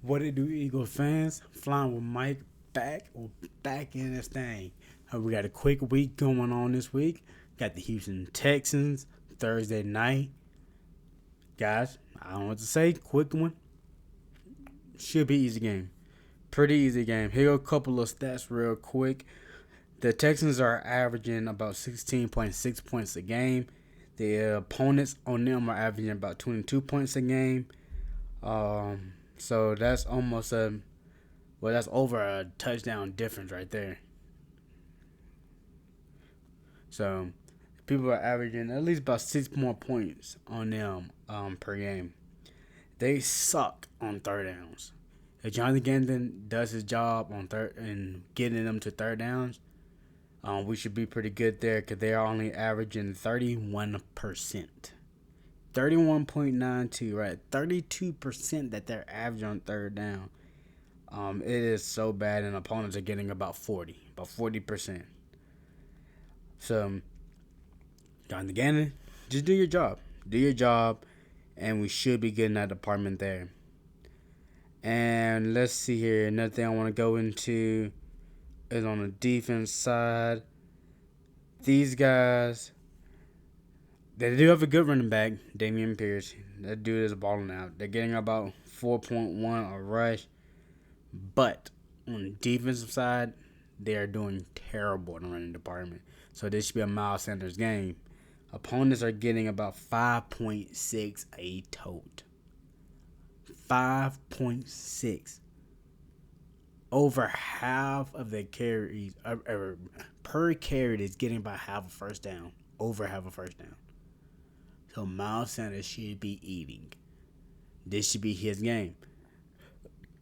What it do, Eagles fans? Flying with Mike back in this thing. We got a quick week going on this week. Got the Houston Texans Thursday night. Guys, I don't know what to say. Quick one. Should be easy game. Pretty easy game. Here are a couple of stats real quick. The Texans are averaging about 16.6 points a game. The opponents on them are averaging about 22 points a game. So that's almost that's over a touchdown difference right there. So people are averaging at least about 6 more points on them per game. They suck on third downs. If Jonathan Gannon does his job on third and getting them to third downs, we should be pretty good there because they are only averaging 31%. 31.92, right? 32% that they're averaging on third down. It is so bad, and opponents are getting about 40%. So, Jonathan Gannon, just do your job. Do your job, and we should be getting that department there. And let's see here. Another thing I want to go into is on the defense side. These guys, they do have a good running back, Damian Pierce. That dude is balling out. They're getting about 4.1 a rush. But on the defensive side, they are doing terrible in the running department. So this should be a Miles Sanders game. Opponents are getting about 5.6 a tote. 5.6. Over half of the carries per carry is getting about half a first down. Over half a first down. So Miles Sanders should be eating. This should be his game.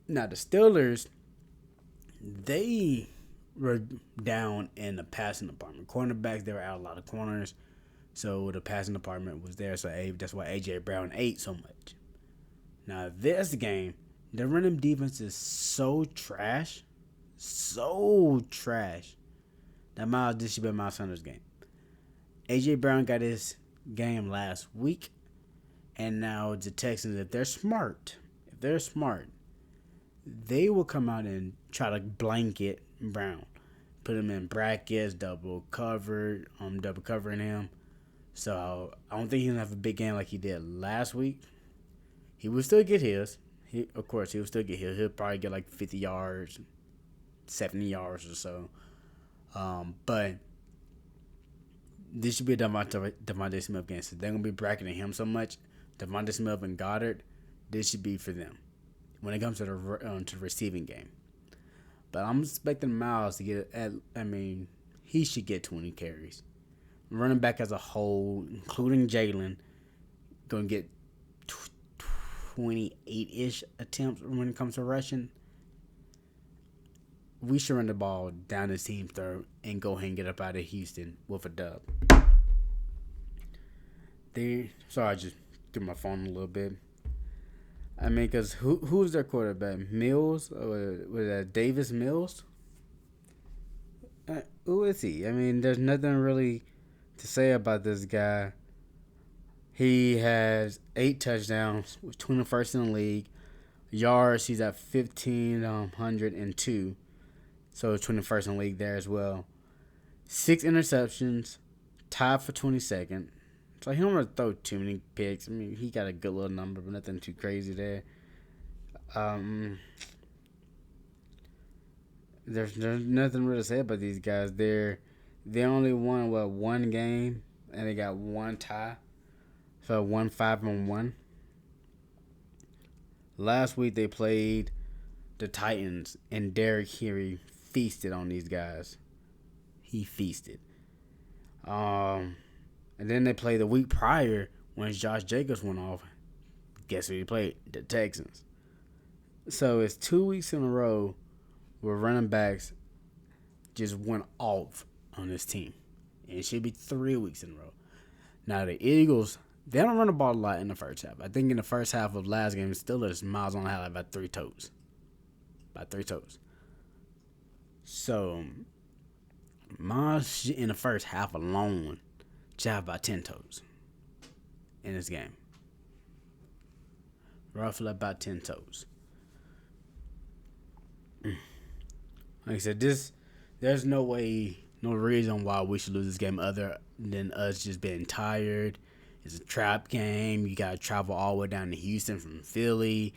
Now the Steelers, they were down in the passing department. Cornerbacks, they were out a lot of corners. So the passing department was there. So that's why A.J. Brown ate so much. Now this game, the running defense is so trash. So trash. This should be Miles Sanders' game. A.J. Brown got his game last week. And now the Texans, if they're smart, they will come out and try to blanket Brown. Put him in brackets, double covering him. So I don't think he's going to have a big game like he did last week. He will still get his. He will still get his. He'll probably get like 50 yards, 70 yards or so. But this should be a Devontae Smith game. So they're going to be bracketing him so much. Devontae Smith and Goddard, this should be for them when it comes to the receiving game. But I'm expecting Miles to get he should get 20 carries. Running back as a whole, including Jalen, going to get 28-ish attempts when it comes to rushing. We should run the ball down the team's throat and go ahead and get up out of Houston with a dub. Sorry, I just threw my phone a little bit. Because who's their quarterback? Mills? Was that Davis Mills? Who is he? There's nothing really to say about this guy. He has 8 touchdowns, was 21st in the league. Yards, he's at 1,502. So 21st in the league there as well. 6 interceptions, tied for 22nd. So he don't really throw too many picks. He got a good little number, but nothing too crazy there. There's nothing really to say about these guys. They only won one game, and they got one tie. So 1-5-1. Last week they played the Titans, and Derrick Henry feasted on these guys. He feasted. And then they played the week prior when Josh Jacobs went off. Guess who he played? The Texans. So it's 2 weeks in a row where running backs just went off on this team. And it should be 3 weeks in a row. Now the Eagles, they don't run the ball a lot in the first half. I think in the first half of last game, Steelers, Miles only had about 3 toes. So Miles in the first half alone should have about 10 toes in this game. Roughly about 10 toes. Like I said, there's no way, no reason why we should lose this game other than us just being tired. It's a trap game. You gotta travel all the way down to Houston from Philly.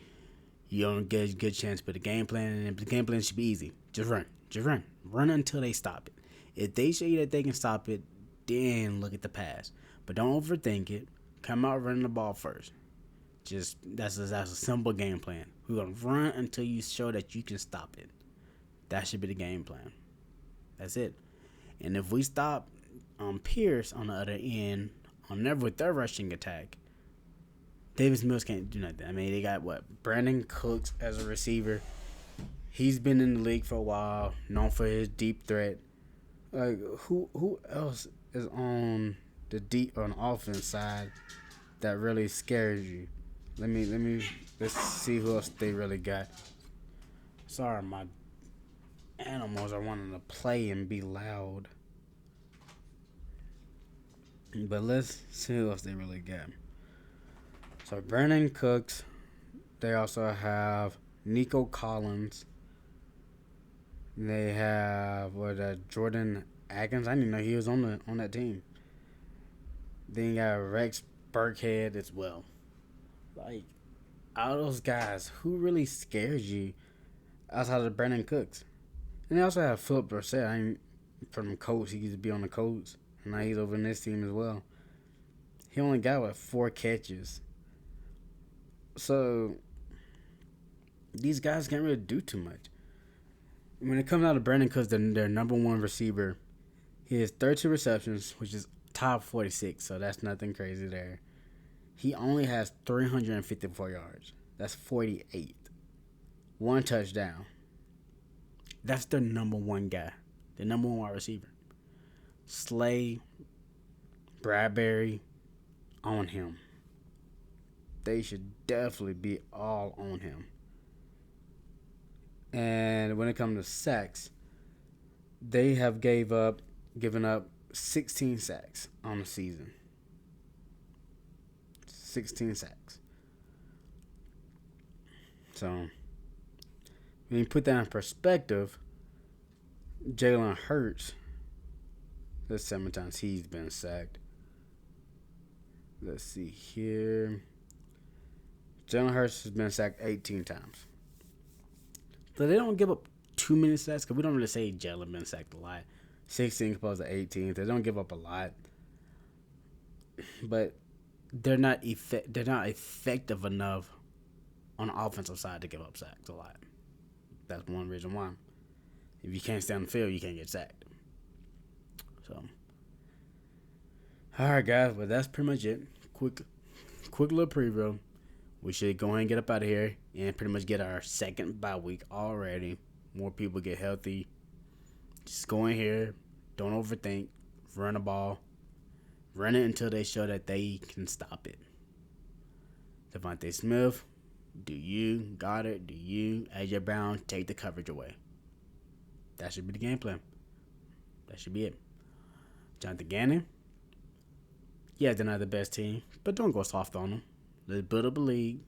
You don't get a good chance to put a game plan, and the game plan should be easy. Run until they stop it. If they show you that they can stop it, then look at the pass. But don't overthink it. Come out running the ball first. Just that's a simple game plan. We're gonna run until you show that you can stop it. That should be the game plan. That's it. And if we stop Pierce on the other end, with their rushing attack, Davis Mills can't do nothing. I mean, they got Brandon Cooks as a receiver. He's been in the league for a while, known for his deep threat. Like who else is on the offense side that really scares you? Let's see who else they really got. Sorry, my animals are wanting to play and be loud. But let's see who else they really got. So Brandon Cooks. They also have Nico Collins. They have Jordan Atkins. I didn't know he was on that team. Then you got Rex Burkhead as well. Like, out of those guys, who really scares you outside of Brandon Cooks? And they also have Philip Brissett. From the Colts. He used to be on the Colts. And now he's over in this team as well. He only got 4 catches. So these guys can't really do too much. When it comes out of Brandon Cooks, their number one receiver, he has 32 receptions, which is top 46, so that's nothing crazy there. He only has 354 yards. That's 48. 1 touchdown. That's their number one guy. The number one wide receiver. Slay, Bradbury, on him. They should definitely be all on him. And when it comes to sacks, they have given up 16 sacks on the season. 16 sacks. So, when you put that in perspective, Jalen Hurts, that's 7 times he's been sacked. Let's see here. Jalen Hurts has been sacked 18 times. So they don't give up too many sacks, because we don't really say Jalen been sacked a lot. 16 opposed to 18. They don't give up a lot. But they're not effective enough on the offensive side to give up sacks a lot. That's one reason why. If you can't stay on the field, you can't get sacked. So, all right, guys. Well, that's pretty much it. Quick little preview. We should go ahead and get up out of here and pretty much get our second bye week already. More people get healthy. Just go in here. Don't overthink. Run the ball. Run it until they show that they can stop it. Devontae Smith, do you. Goddard, do you. AJ Brown, take the coverage away. That should be the game plan. That should be it. Jonathan Gannon, yeah, they're not the best team, but don't go soft on them. Let's build up a league.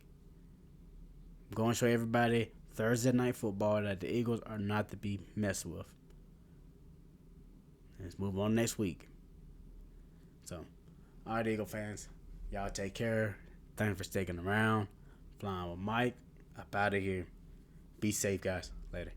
Go and show everybody Thursday night football that the Eagles are not to be messed with. Let's move on next week. So, all right, Eagle fans, y'all take care. Thanks for sticking around. Flying with Mike. Up out of here. Be safe, guys. Later.